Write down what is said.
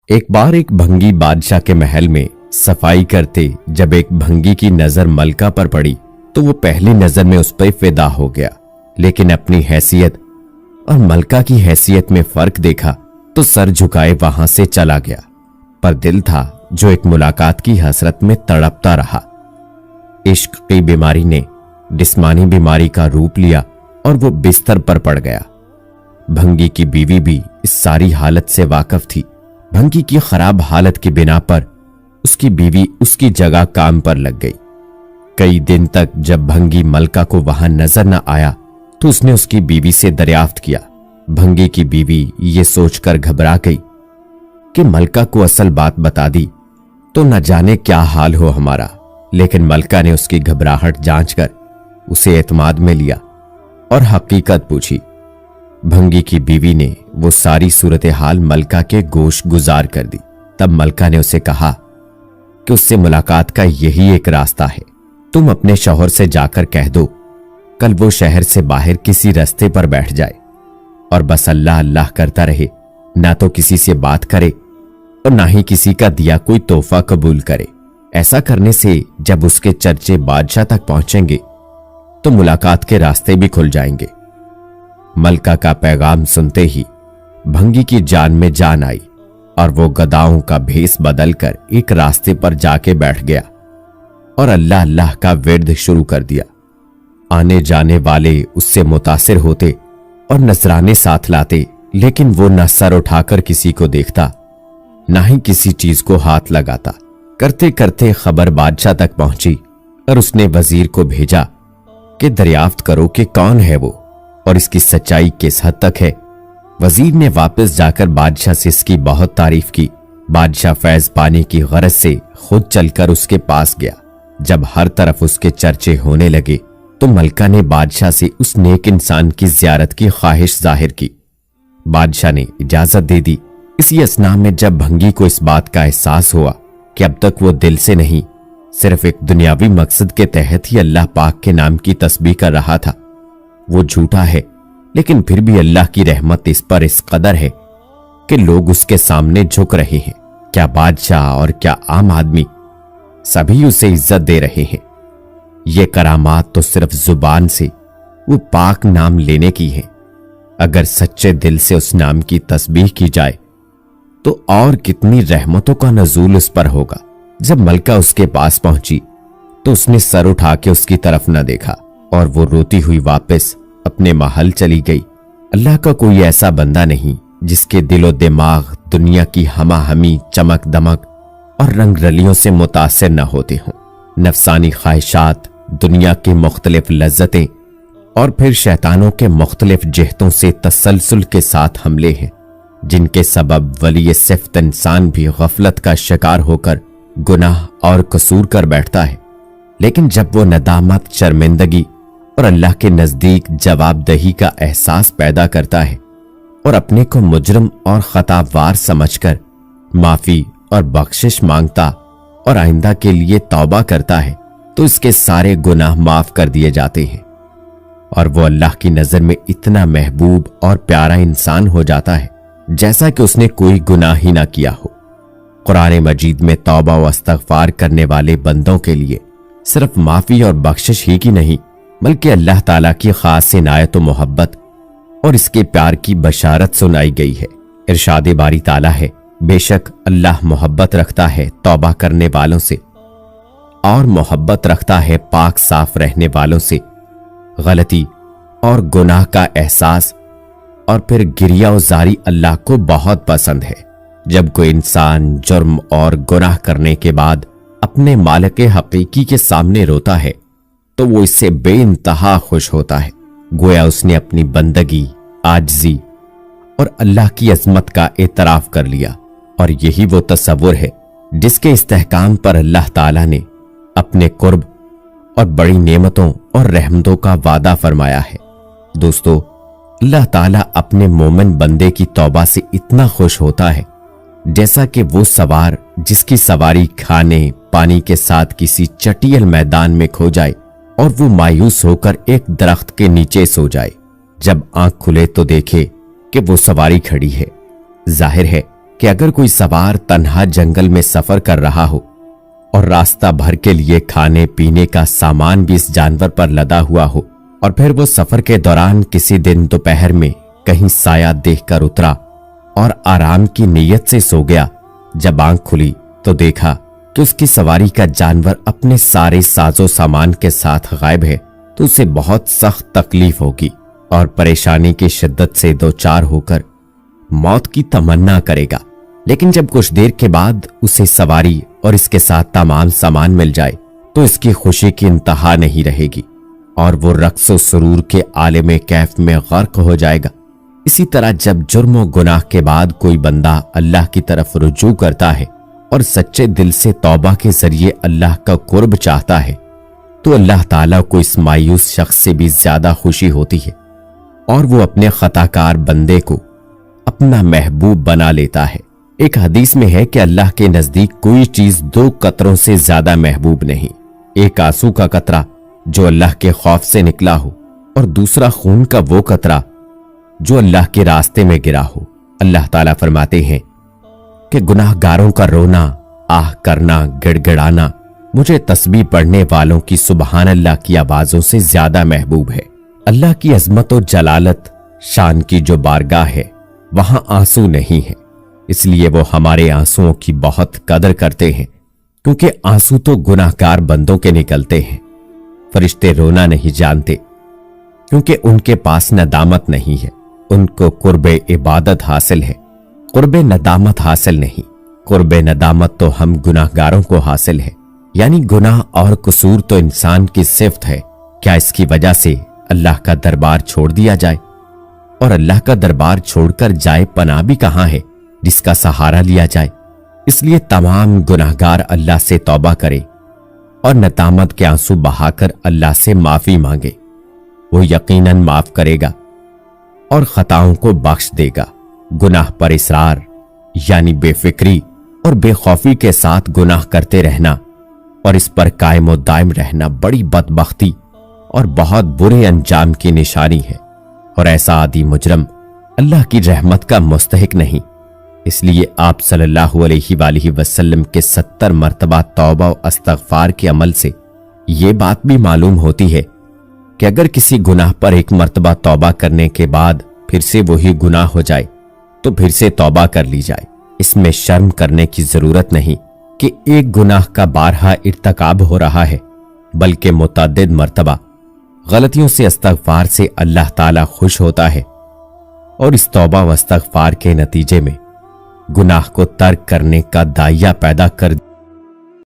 ایک بار ایک بھنگی بادشاہ کے محل میں صفائی کرتے جب ایک بھنگی کی نظر ملکہ پر پڑی تو وہ پہلی نظر میں اس پر فدا ہو گیا، لیکن اپنی حیثیت اور ملکہ کی حیثیت میں فرق دیکھا تو سر جھکائے وہاں سے چلا گیا، پر دل تھا جو ایک ملاقات کی حسرت میں تڑپتا رہا۔ عشق کی بیماری نے جسمانی بیماری کا روپ لیا اور وہ بستر پر پڑ گیا۔ بھنگی کی بیوی بھی اس ساری حالت سے واقف تھی۔ بھنگی کی خراب حالت کی بنا پر اس کی بیوی اس کی جگہ کام پر لگ گئی۔ کئی دن تک جب بھنگی ملکہ کو وہاں نظر نہ آیا تو اس نے اس کی بیوی سے دریافت کیا۔ بھنگی کی بیوی یہ سوچ کر گھبرا گئی کہ ملکہ کو اصل بات بتا دی تو نہ جانے کیا حال ہو ہمارا، لیکن ملکہ نے اس کی گھبراہٹ جانچ کر اسے اعتماد میں لیا اور حقیقت پوچھی۔ بھنگی کی بیوی نے وہ ساری صورتحال ملکہ کے گوش گزار کر دی۔ تب ملکہ نے اسے کہا کہ اس سے ملاقات کا یہی ایک راستہ ہے، تم اپنے شوہر سے جا کر کہہ دو کل وہ شہر سے باہر کسی رستے پر بیٹھ جائے اور بس اللہ اللہ کرتا رہے، نہ تو کسی سے بات کرے اور نہ ہی کسی کا دیا کوئی تحفہ قبول کرے۔ ایسا کرنے سے جب اس کے چرچے بادشاہ تک پہنچیں گے تو ملاقات کے راستے بھی کھل جائیں گے۔ ملکہ کا پیغام سنتے ہی بھنگی کی جان میں جان آئی اور وہ گداؤں کا بھیس بدل کر ایک راستے پر جا کے بیٹھ گیا اور اللہ اللہ کا ورد شروع کر دیا۔ آنے جانے والے اس سے متاثر ہوتے اور نذرانے ساتھ لاتے، لیکن وہ نہ سر اٹھا کر کسی کو دیکھتا نہ ہی کسی چیز کو ہاتھ لگاتا۔ کرتے کرتے خبر بادشاہ تک پہنچی اور اس نے وزیر کو بھیجا کہ دریافت کرو کہ کون ہے وہ اور اس کی سچائی کس حد تک ہے۔ وزیر نے واپس جا کر بادشاہ سے اس کی بہت تعریف کی۔ بادشاہ فیض پانے کی غرض سے خود چل کر اس کے پاس گیا۔ جب ہر طرف اس کے چرچے ہونے لگے تو ملکہ نے بادشاہ سے اس نیک انسان کی زیارت کی خواہش ظاہر کی۔ بادشاہ نے اجازت دے دی۔ اسی اثناء میں جب بھنگی کو اس بات کا احساس ہوا کہ اب تک وہ دل سے نہیں صرف ایک دنیاوی مقصد کے تحت ہی اللہ پاک کے نام کی تسبیح کر رہا تھا، وہ جھوٹا ہے لیکن پھر بھی اللہ کی رحمت اس پر اس قدر ہے کہ لوگ اس کے سامنے جھک رہے ہیں، کیا بادشاہ اور کیا عام آدمی، سبھی اسے عزت دے رہے ہیں۔ یہ کرامات تو صرف زبان سے وہ پاک نام لینے کی ہے، اگر سچے دل سے اس نام کی تسبیح کی جائے تو اور کتنی رحمتوں کا نزول اس پر ہوگا۔ جب ملکہ اس کے پاس پہنچی تو اس نے سر اٹھا کے اس کی طرف نہ دیکھا اور وہ روتی ہوئی واپس اپنے محل چلی گئی۔ اللہ کا کوئی ایسا بندہ نہیں جس کے دل و دماغ دنیا کی ہما ہمی چمک دمک اور رنگ رلیوں سے متاثر نہ ہوتے ہوں۔ نفسانی خواہشات، دنیا کے مختلف لذتیں اور پھر شیطانوں کے مختلف جہتوں سے تسلسل کے ساتھ حملے ہیں، جن کے سبب ولی صفت انسان بھی غفلت کا شکار ہو کر گناہ اور قصور کر بیٹھتا ہے، لیکن جب وہ ندامت، شرمندگی اور اللہ کے نزدیک جواب دہی کا احساس پیدا کرتا ہے اور اپنے کو مجرم اور خطاوار سمجھ کر معافی اور بخشش مانگتا اور آئندہ کے لیے توبہ کرتا ہے تو اس کے سارے گناہ معاف کر دیے جاتے ہیں اور وہ اللہ کی نظر میں اتنا محبوب اور پیارا انسان ہو جاتا ہے جیسا کہ اس نے کوئی گناہ ہی نہ کیا ہو۔ قرآن مجید میں توبہ و استغفار کرنے والے بندوں کے لیے صرف معافی اور بخشش ہی کی نہیں بلکہ اللہ تعالیٰ کی خاص عنایت و محبت اور اس کے پیار کی بشارت سنائی گئی ہے۔ ارشاد باری تعالیٰ ہے، بے شک اللہ محبت رکھتا ہے توبہ کرنے والوں سے اور محبت رکھتا ہے پاک صاف رہنے والوں سے۔ غلطی اور گناہ کا احساس اور پھر گریہ و زاری اللہ کو بہت پسند ہے۔ جب کوئی انسان جرم اور گناہ کرنے کے بعد اپنے مالک حقیقی کے سامنے روتا ہے تو وہ اس سے بے انتہا خوش ہوتا ہے، گویا اس نے اپنی بندگی، عاجزی اور اللہ کی عظمت کا اعتراف کر لیا، اور یہی وہ تصور ہے جس کے استحکام پر اللہ تعالیٰ نے اپنے قرب اور بڑی نعمتوں اور رحمتوں کا وعدہ فرمایا ہے۔ دوستو، اللہ تعالیٰ اپنے مومن بندے کی توبہ سے اتنا خوش ہوتا ہے جیسا کہ وہ سوار جس کی سواری کھانے پانی کے ساتھ کسی چٹیل میدان میں کھو جائے اور وہ مایوس ہو کر ایک درخت کے نیچے سو جائے، جب آنکھ کھلے تو دیکھے کہ وہ سواری کھڑی ہے۔ ظاہر ہے کہ اگر کوئی سوار تنہا جنگل میں سفر کر رہا ہو اور راستہ بھر کے لیے کھانے پینے کا سامان بھی اس جانور پر لدا ہوا ہو، اور پھر وہ سفر کے دوران کسی دن دوپہر میں کہیں سایہ دیکھ کر اترا اور آرام کی نیت سے سو گیا، جب آنکھ کھلی تو دیکھا کہ اس کی سواری کا جانور اپنے سارے ساز و سامان کے ساتھ غائب ہے، تو اسے بہت سخت تکلیف ہوگی اور پریشانی کی شدت سے دوچار ہو کر موت کی تمنا کرے گا۔ لیکن جب کچھ دیر کے بعد اسے سواری اور اس کے ساتھ تمام سامان مل جائے تو اس کی خوشی کی انتہا نہیں رہے گی اور وہ رقص و سرور کے عالم کیف میں غرق ہو جائے گا۔ اسی طرح جب جرم و گناہ کے بعد کوئی بندہ اللہ کی طرف رجوع کرتا ہے اور سچے دل سے توبہ کے ذریعے اللہ کا قرب چاہتا ہے تو اللہ تعالیٰ کو اس مایوس شخص سے بھی زیادہ خوشی ہوتی ہے اور وہ اپنے خطا کار بندے کو اپنا محبوب بنا لیتا ہے۔ ایک حدیث میں ہے کہ اللہ کے نزدیک کوئی چیز 2 قطروں سے زیادہ محبوب نہیں، ایک آنسو کا قطرہ جو اللہ کے خوف سے نکلا ہو، اور دوسرا خون کا وہ قطرہ جو اللہ کے راستے میں گرا ہو۔ اللہ تعالیٰ فرماتے ہیں کہ گناہ گاروں کا رونا، آہ کرنا، گڑ گڑانا مجھے تسبیح پڑھنے والوں کی سبحان اللہ کی آوازوں سے زیادہ محبوب ہے۔ اللہ کی عظمت و جلالت شان کی جو بارگاہ ہے وہاں آنسو نہیں ہے، اس لیے وہ ہمارے آنسوؤں کی بہت قدر کرتے ہیں، کیونکہ آنسو تو گناہ گار بندوں کے نکلتے ہیں۔ فرشتے رونا نہیں جانتے کیونکہ ان کے پاس ندامت نہیں ہے، ان کو قرب عبادت حاصل ہے، قرب ندامت حاصل نہیں۔ قرب ندامت تو ہم گناہ گاروں کو حاصل ہے، یعنی گناہ اور قصور تو انسان کی صفت ہے، کیا اس کی وجہ سے اللہ کا دربار چھوڑ دیا جائے؟ اور اللہ کا دربار چھوڑ کر جائے پناہ بھی کہاں ہے جس کا سہارا لیا جائے؟ اس لیے تمام گناہگار اللہ سے توبہ کرے اور ندامت کے آنسو بہا کر اللہ سے معافی مانگے، وہ یقیناً معاف کرے گا اور خطاؤں کو بخش دے گا۔ گناہ پر اصرار یعنی بے فکری اور بے خوفی کے ساتھ گناہ کرتے رہنا اور اس پر قائم و دائم رہنا بڑی بدبختی اور بہت برے انجام کی نشانی ہے، اور ایسا عادی مجرم اللہ کی رحمت کا مستحق نہیں۔ اس لیے آپ صلی اللہ علیہ وآلہ وسلم کے 70 مرتبہ توبہ و استغفار کے عمل سے یہ بات بھی معلوم ہوتی ہے کہ اگر کسی گناہ پر ایک مرتبہ توبہ کرنے کے بعد پھر سے وہی گناہ ہو جائے تو پھر سے توبہ کر لی جائے۔ اس میں شرم کرنے کی ضرورت نہیں کہ ایک گناہ کا بارہا ارتکاب ہو رہا ہے، بلکہ متعدد مرتبہ غلطیوں سے استغفار سے اللہ تعالیٰ خوش ہوتا ہے، اور اس توبہ و استغفار کے نتیجے میں گناہ کو ترک کرنے کا داعیہ پیدا کر